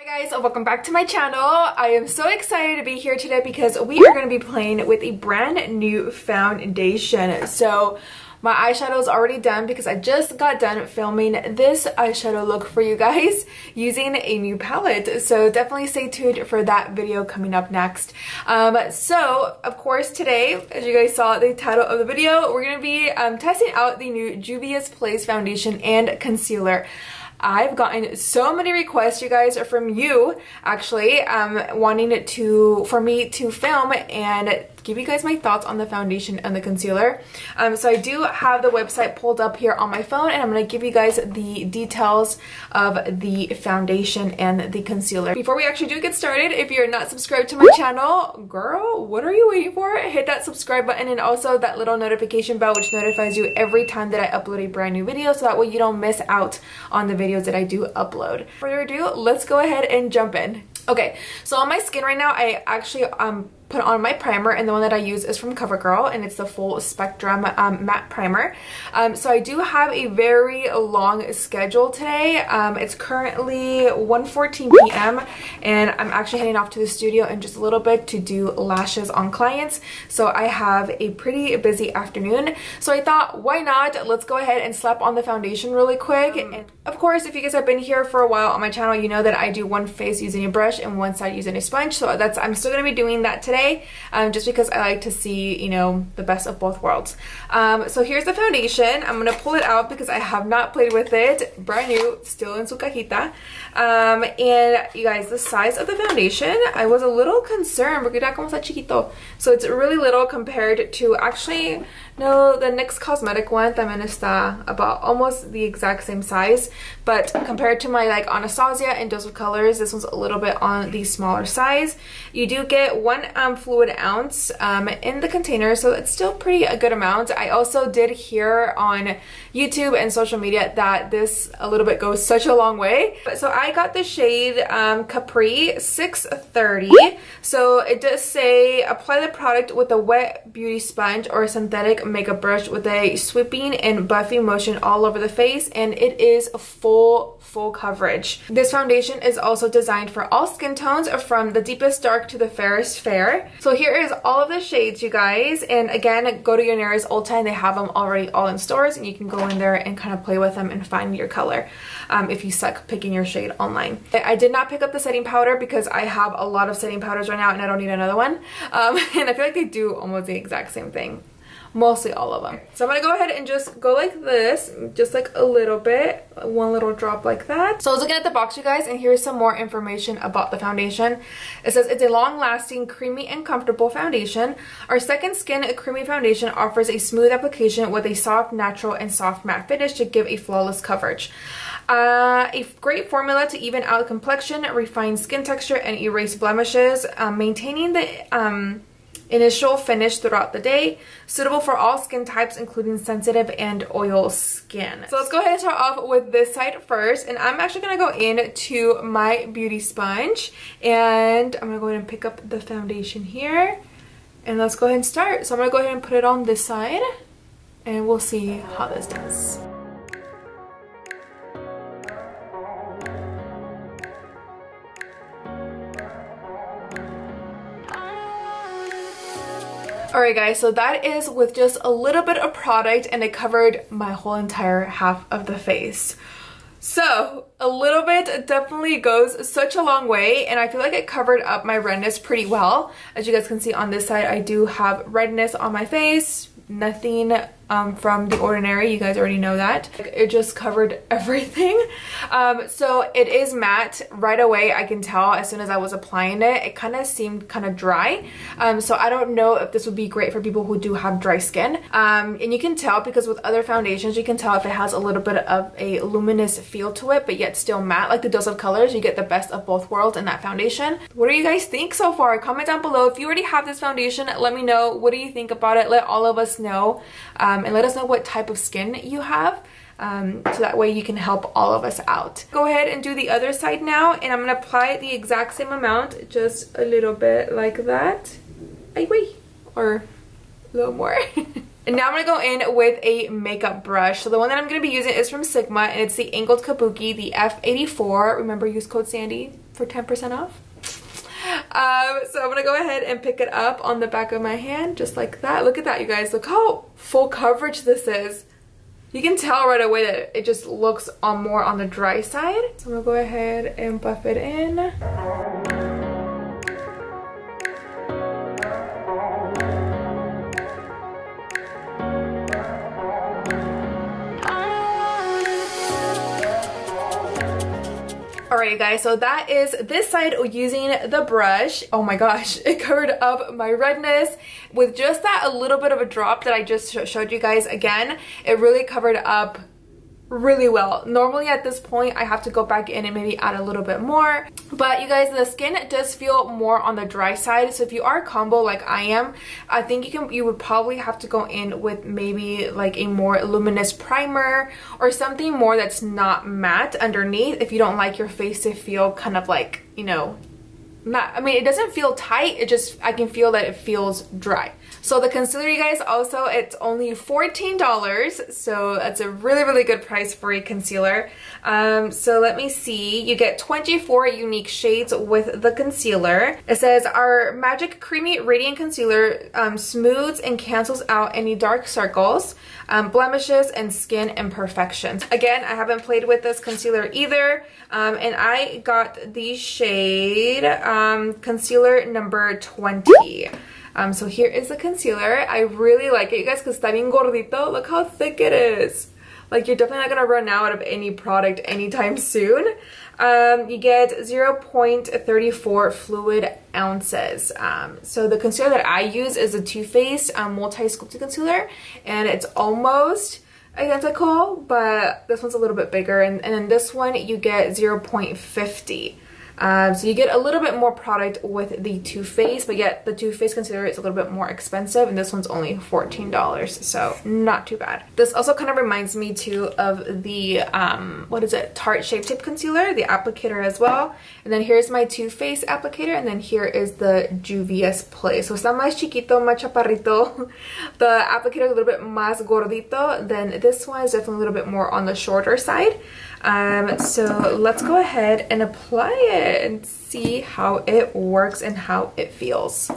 Hi guys, welcome back to my channel. I am so excited to be here today because we are going to be playing with a brand new foundation. So my eyeshadow is already done because I just got done filming this eyeshadow look for you guys using a new palette. So definitely stay tuned for that video coming up next. So of course today, as you guys saw the title of the video, we're going to be testing out the new Juvias Place foundation and concealer. I've gotten so many requests, you guys, from you actually wanting for me to film and give you guys my thoughts on the foundation and the concealer. So I do have the website pulled up here on my phone, and I'm going to give you guys the details of the foundation and the concealer. Before we actually do get started, if you're not subscribed to my channel, girl, what are you waiting for? Hit that subscribe button and also that little notification bell which notifies you every time that I upload a brand new video, so that way you don't miss out on the videos that I do upload. Without further ado, let's go ahead and jump in. Okay, so on my skin right now, I actually put on my primer, and the one that I use is from CoverGirl, and it's the full spectrum matte primer. So I do have a very long schedule today. It's currently 1:14 p.m. and I'm actually heading off to the studio in just a little bit to do lashes on clients. So I have a pretty busy afternoon. So I thought, why not? Let's go ahead and slap on the foundation really quick. And of course, if you guys have been here for a while on my channel, you know that I do one face using a brush and one side using a sponge. So I'm still going to be doing that today, just because I like to see, you know, the best of both worlds. So here's the foundation. I'm going to pull it out because I have not played with it. Brand new, still in su cajita. And you guys, the size of the foundation, I was a little concerned porque era como está chiquito. So it's really little compared to, actually, no, the NYX Cosmetic one también está about almost the exact same size, but compared to my like Anastasia and Dose of Colors, this one's a little bit on the smaller size. You do get 1 fluid ounce in the container, so it's still pretty a good amount. I also did hear on YouTube and social media that this a little bit goes such a long way. So I got the shade Capri 630. So it does say apply the product with a wet beauty sponge or a synthetic makeup brush with a sweeping and buffing motion all over the face, and it is full coverage. This foundation is also designed for all skin tones, from the deepest dark to the fairest fair. So here is all of the shades, you guys, and again, go to your nearest Ulta and they have them already all in stores, and you can go in there and kind of play with them and find your color if you suck picking your shade online. I did not pick up the setting powder because I have a lot of setting powders right now and I don't need another one, and I feel like they do almost the exact same thing. Mostly all of them. So I'm gonna go ahead and just go like this, just like a little bit, one little drop like that. So I was looking at the box, you guys, and here's some more information about the foundation. It says it's a long-lasting, creamy, and comfortable foundation. Our Second Skin Creamy Foundation offers a smooth application with a soft, natural, and soft matte finish to give a flawless coverage. A great formula to even out complexion, refine skin texture, and erase blemishes, maintaining the initial finish throughout the day, suitable for all skin types including sensitive and oil skin. So let's go ahead and start off with this side first, and I'm actually going to go into my beauty sponge, and I'm going to go ahead and pick up the foundation here, and let's go ahead and start. So I'm going to go ahead and put it on this side, and we'll see how this does. Alright guys, so that is with just a little bit of product, and it covered my whole entire half of the face. So a little bit definitely goes such a long way, and I feel like it covered up my redness pretty well. As you guys can see on this side, I do have redness on my face. Nothing from the ordinary, you guys already know that. It just covered everything. So it is matte right away. I can tell as soon as I was applying it, it kind of seemed kind of dry. So I don't know if this would be great for people who do have dry skin. And you can tell because with other foundations, you can tell if it has a little bit of a luminous feel to it, but yet still matte. Like the Dose of Colors, you get the best of both worlds in that foundation. What do you guys think so far? Comment down below. If you already have this foundation, let me know. What do you think about it? Let all of us know. And let us know what type of skin you have, so that way you can help all of us out. Go ahead and do the other side now, and I'm going to apply the exact same amount, just a little bit like that. Ay, wait, or a little more. And now I'm going to go in with a makeup brush. So the one that I'm going to be using is from Sigma, and it's the Angled Kabuki, the F84. Remember, use code Sandy for 10% off. So I'm gonna go ahead and pick it up on the back of my hand, just like that. Look at that, you guys. Look how full coverage this is. You can tell right away that it just looks more on the dry side. So I'm gonna go ahead and buff it in. Alright guys, so that is this side using the brush. Oh my gosh, it covered up my redness with just that a little bit of a drop that I just showed you guys again. It really covered up really well. Normally at this point I have to go back in and maybe add a little bit more, but you guys, the skin does feel more on the dry side. So if you are combo like I am, I think you would probably have to go in with maybe like a more luminous primer or something more that's not matte underneath if you don't like your face to feel kind of like, you know, not, I mean, it doesn't feel tight, it just, I can feel that it feels dry. So the concealer, you guys, also, it's only $14, so that's a really good price for a concealer. So let me see, you get 24 unique shades with the concealer. It says, our Magic Creamy Radiant Concealer smooths and cancels out any dark circles, blemishes, and skin imperfections. Again, I haven't played with this concealer either, and I got the shade concealer number 20. So here is the concealer. I really like it, you guys, because está bien gordito. Look how thick it is. Like, you're definitely not gonna run out of any product anytime soon. You get 0.34 fluid ounces. So the concealer that I use is a Too Faced multi-sculpted concealer, and it's almost identical, but this one's a little bit bigger, and then this one you get 0.50. So you get a little bit more product with the Too Faced, but yet the Too Faced concealer is a little bit more expensive, and this one's only $14, so not too bad. This also kind of reminds me too of the, what is it, Tarte Shape Tape Concealer, the applicator as well. And then here's my Too Faced applicator, and then here is the Juvias Play. So está más chiquito, más chaparrito. The applicator is a little bit más gordito, then this one is definitely a little bit more on the shorter side. So let's go ahead and apply it and see how it works and how it feels.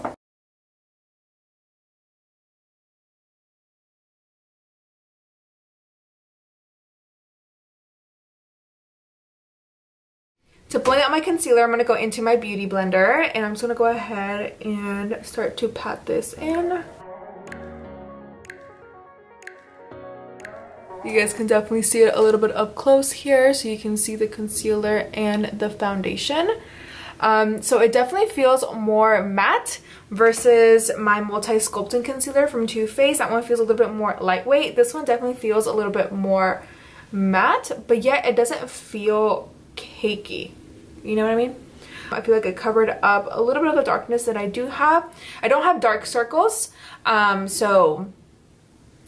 To blend out my concealer, I'm going to go into my beauty blender, and I'm just going to go ahead and start to pat this in. You guys can definitely see it a little bit up close here, so you can see the concealer and the foundation. So it definitely feels more matte versus my multi-sculpting concealer from Too Faced. That one feels a little bit more lightweight. This one definitely feels a little bit more matte, but yet it doesn't feel cakey. You know what I mean? I feel like it covered up a little bit of the darkness that I do have. I don't have dark circles, so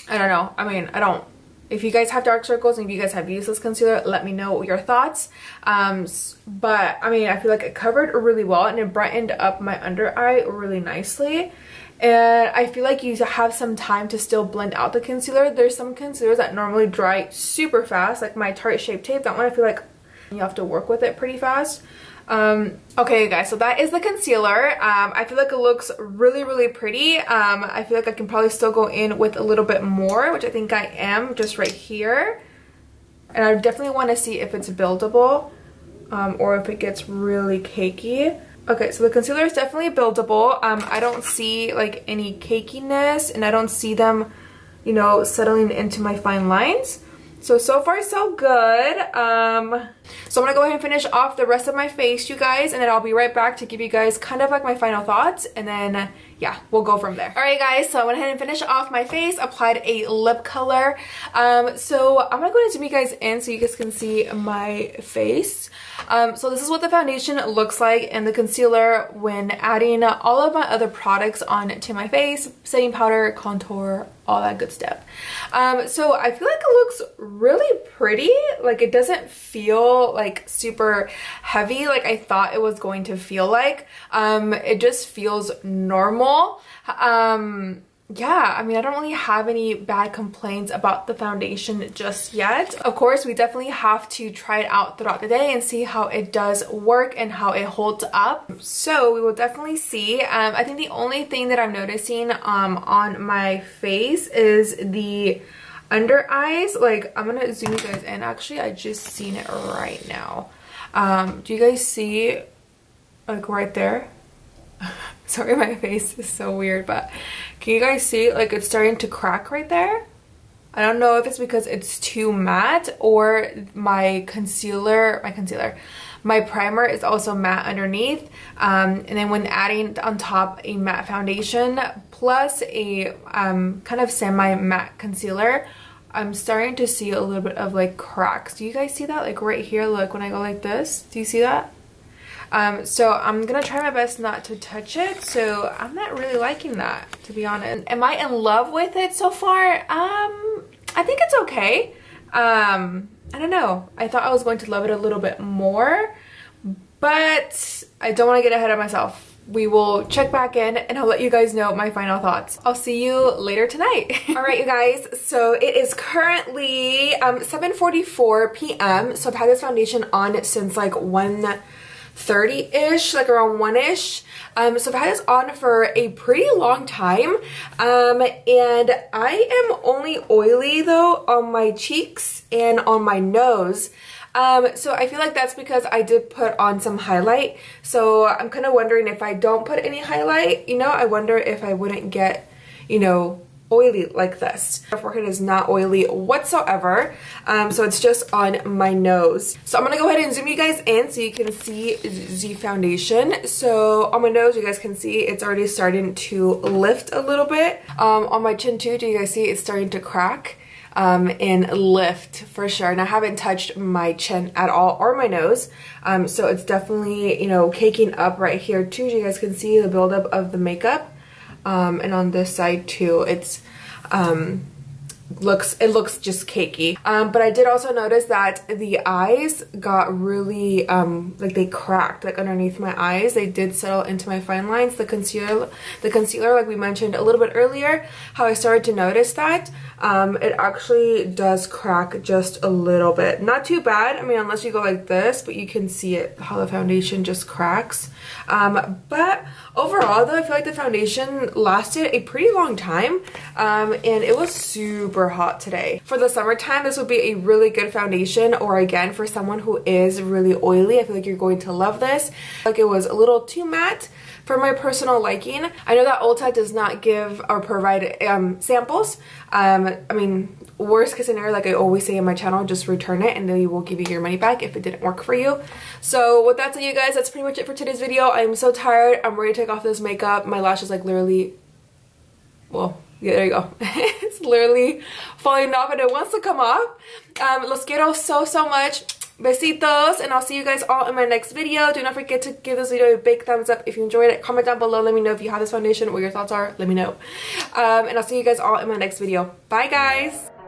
I don't know. I mean, if you guys have dark circles and if you guys have used this concealer, let me know your thoughts. But I mean, I feel like it covered really well, and it brightened up my under eye really nicely. And I feel like you have some time to still blend out the concealer. There's some concealers that normally dry super fast, like my Tarte Shape Tape. That one I feel like you have to work with it pretty fast. Okay guys, so that is the concealer. I feel like it looks really pretty. I feel like I can probably still go in with a little bit more, which I think I am just right here. And I definitely want to see if it's buildable, or if it gets really cakey. Okay, so the concealer is definitely buildable. I don't see like any cakiness, and I don't see them, you know, settling into my fine lines. So far so good. So I'm gonna go ahead and finish off the rest of my face, you guys, and then I'll be right back to give you guys kind of like my final thoughts, and then yeah, we'll go from there. Alright guys, so I went ahead and finished off my face, applied a lip color. So I'm gonna go ahead and zoom you guys in so you guys can see my face. So this is what the foundation looks like and the concealer when adding all of my other products onto my face, setting powder, contour, all that good stuff. So I feel like it looks really pretty. Like, it doesn't feel like super heavy like I thought it was going to feel like. It just feels normal. yeah, I mean, I don't really have any bad complaints about the foundation just yet. Of course, we definitely have to try it out throughout the day and see how it does work and how it holds up. So we will definitely see. I think the only thing that I'm noticing on my face is the under eyes. Like, I'm gonna zoom you guys in. Actually, I just seen it right now. Do you guys see, like, right there? Sorry, my face is so weird, but can you guys see, like, it's starting to crack right there? I don't know if it's because it's too matte or my primer is also matte underneath. And then when adding on top a matte foundation plus a kind of semi-matte concealer, I'm starting to see a little bit of like cracks. Do you guys see that? Like right here, look, when I go like this, do you see that? So I'm gonna try my best not to touch it. So I'm not really liking that, to be honest. Am I in love with it so far? I think it's okay. I don't know. I thought I was going to love it a little bit more, but I don't want to get ahead of myself. We will check back in and I'll let you guys know my final thoughts. I'll see you later tonight. All right, you guys, so it is currently 7:44 p.m. So I've had this foundation on since like 1:30-ish, like around 1-ish. So I've had this on for a pretty long time. And I am only oily though on my cheeks and on my nose. So I feel like that's because I did put on some highlight. So I'm kind of wondering if I don't put any highlight, you know, I wonder if I wouldn't get, you know, oily like this. My forehead is not oily whatsoever. So it's just on my nose. So I'm gonna go ahead and zoom you guys in so you can see the foundation. So on my nose, you guys can see it's already starting to lift a little bit. On my chin too, do you guys see it's starting to crack? And lift for sure, and I haven't touched my chin at all or my nose, so it's definitely, you know, caking up right here too. You guys can see the buildup of the makeup, and on this side too, it's looks just cakey. But I did also notice that the eyes got really like they cracked, like underneath my eyes. They did settle into my fine lines. The concealer like we mentioned a little bit earlier, how I started to notice that it actually does crack just a little bit. Not too bad, I mean, unless you go like this, but you can see it, how the foundation just cracks. But overall though, I feel like the foundation lasted a pretty long time, and it was super hot today. For the summertime, this would be a really good foundation, or again, for someone who is really oily, I feel like you're going to love this. Like, it was a little too matte for my personal liking. I know that Ulta does not give or provide samples. I mean, worst case scenario, like I always say in my channel, just return it and they will give you your money back if it didn't work for you. So with that said, you guys, that's pretty much it for today's video. I am so tired. I'm ready to take off this makeup. My lashes like literally, well, yeah, there you go. It's literally falling off and it wants to come off. Los quiero so much. Besitos, and I'll see you guys all in my next video. Do not forget to give this video a big thumbs up if you enjoyed it. Comment down below, let me know if you have this foundation, what your thoughts are, let me know. And I'll see you guys all in my next video. Bye guys!